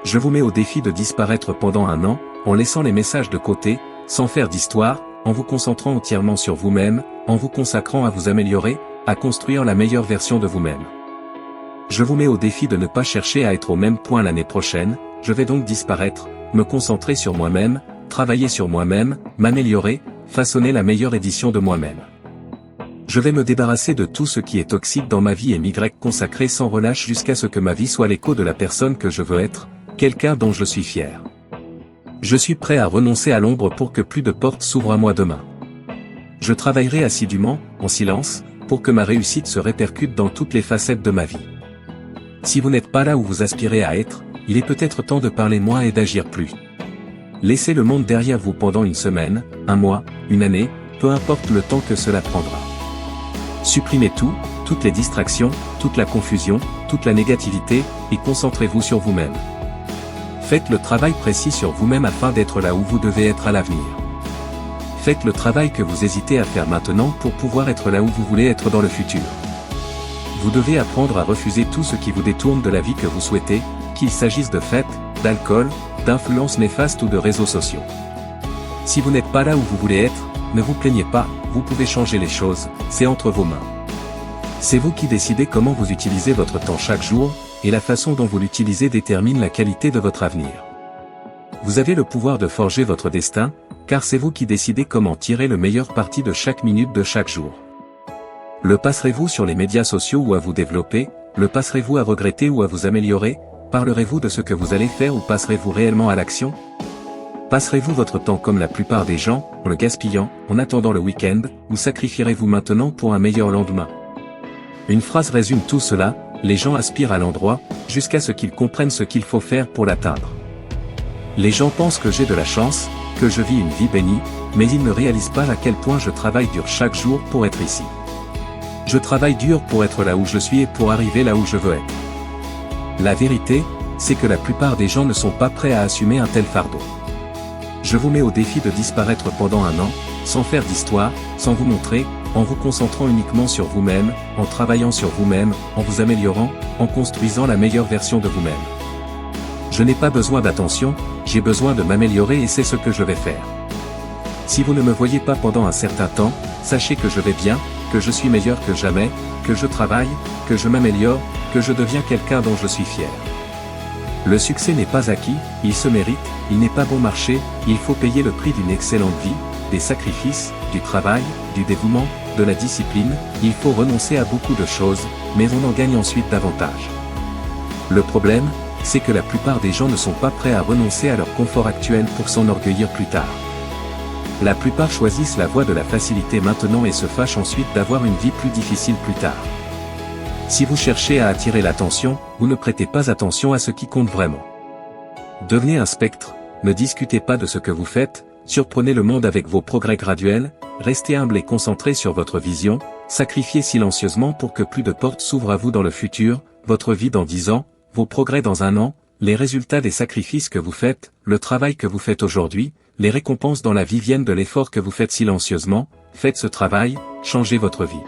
Je vous mets au défi de disparaître pendant un an, en laissant les messages de côté, sans faire d'histoire, en vous concentrant entièrement sur vous-même, en vous consacrant à vous améliorer, à construire la meilleure version de vous-même. Je vous mets au défi de ne pas chercher à être au même point l'année prochaine, je vais donc disparaître, me concentrer sur moi-même, travailler sur moi-même, m'améliorer, façonner la meilleure édition de moi-même. Je vais me débarrasser de tout ce qui est toxique dans ma vie et m'y consacrer sans relâche jusqu'à ce que ma vie soit l'écho de la personne que je veux être, quelqu'un dont je suis fier. Je suis prêt à renoncer à l'ombre pour que plus de portes s'ouvrent à moi demain. Je travaillerai assidûment, en silence, pour que ma réussite se répercute dans toutes les facettes de ma vie. Si vous n'êtes pas là où vous aspirez à être, il est peut-être temps de parler moins et d'agir plus. Laissez le monde derrière vous pendant une semaine, un mois, une année, peu importe le temps que cela prendra. Supprimez tout, toutes les distractions, toute la confusion, toute la négativité, et concentrez-vous sur vous-même. Faites le travail précis sur vous-même afin d'être là où vous devez être à l'avenir. Faites le travail que vous hésitez à faire maintenant pour pouvoir être là où vous voulez être dans le futur. Vous devez apprendre à refuser tout ce qui vous détourne de la vie que vous souhaitez, qu'il s'agisse de fêtes, d'alcool, d'influences néfastes ou de réseaux sociaux. Si vous n'êtes pas là où vous voulez être, ne vous plaignez pas, vous pouvez changer les choses, c'est entre vos mains. C'est vous qui décidez comment vous utilisez votre temps chaque jour, et la façon dont vous l'utilisez détermine la qualité de votre avenir. Vous avez le pouvoir de forger votre destin, car c'est vous qui décidez comment tirer le meilleur parti de chaque minute de chaque jour. Le passerez-vous sur les médias sociaux ou à vous développer, le passerez-vous à regretter ou à vous améliorer, parlerez-vous de ce que vous allez faire ou passerez-vous réellement à l'action ? Passerez-vous votre temps comme la plupart des gens, en le gaspillant, en attendant le week-end, ou sacrifierez-vous maintenant pour un meilleur lendemain ? Une phrase résume tout cela, les gens aspirent à l'endroit, jusqu'à ce qu'ils comprennent ce qu'il faut faire pour l'atteindre. Les gens pensent que j'ai de la chance, que je vis une vie bénie, mais ils ne réalisent pas à quel point je travaille dur chaque jour pour être ici. Je travaille dur pour être là où je suis et pour arriver là où je veux être. La vérité, c'est que la plupart des gens ne sont pas prêts à assumer un tel fardeau. Je vous mets au défi de disparaître pendant un an, sans faire d'histoire, sans vous montrer, en vous concentrant uniquement sur vous-même, en travaillant sur vous-même, en vous améliorant, en construisant la meilleure version de vous-même. Je n'ai pas besoin d'attention, j'ai besoin de m'améliorer et c'est ce que je vais faire. Si vous ne me voyez pas pendant un certain temps, sachez que je vais bien, que je suis meilleur que jamais, que je travaille, que je m'améliore, que je deviens quelqu'un dont je suis fier. Le succès n'est pas acquis, il se mérite, il n'est pas bon marché, il faut payer le prix d'une excellente vie, des sacrifices, du travail, du dévouement, de la discipline, il faut renoncer à beaucoup de choses, mais on en gagne ensuite davantage. Le problème, c'est que la plupart des gens ne sont pas prêts à renoncer à leur confort actuel pour s'enorgueillir plus tard. La plupart choisissent la voie de la facilité maintenant et se fâchent ensuite d'avoir une vie plus difficile plus tard. Si vous cherchez à attirer l'attention, vous ne prêtez pas attention à ce qui compte vraiment. Devenez un spectre, ne discutez pas de ce que vous faites, surprenez le monde avec vos progrès graduels, restez humble et concentré sur votre vision, sacrifiez silencieusement pour que plus de portes s'ouvrent à vous dans le futur, votre vie dans 10 ans, vos progrès dans un an, les résultats des sacrifices que vous faites, le travail que vous faites aujourd'hui, les récompenses dans la vie viennent de l'effort que vous faites silencieusement, faites ce travail, changez votre vie.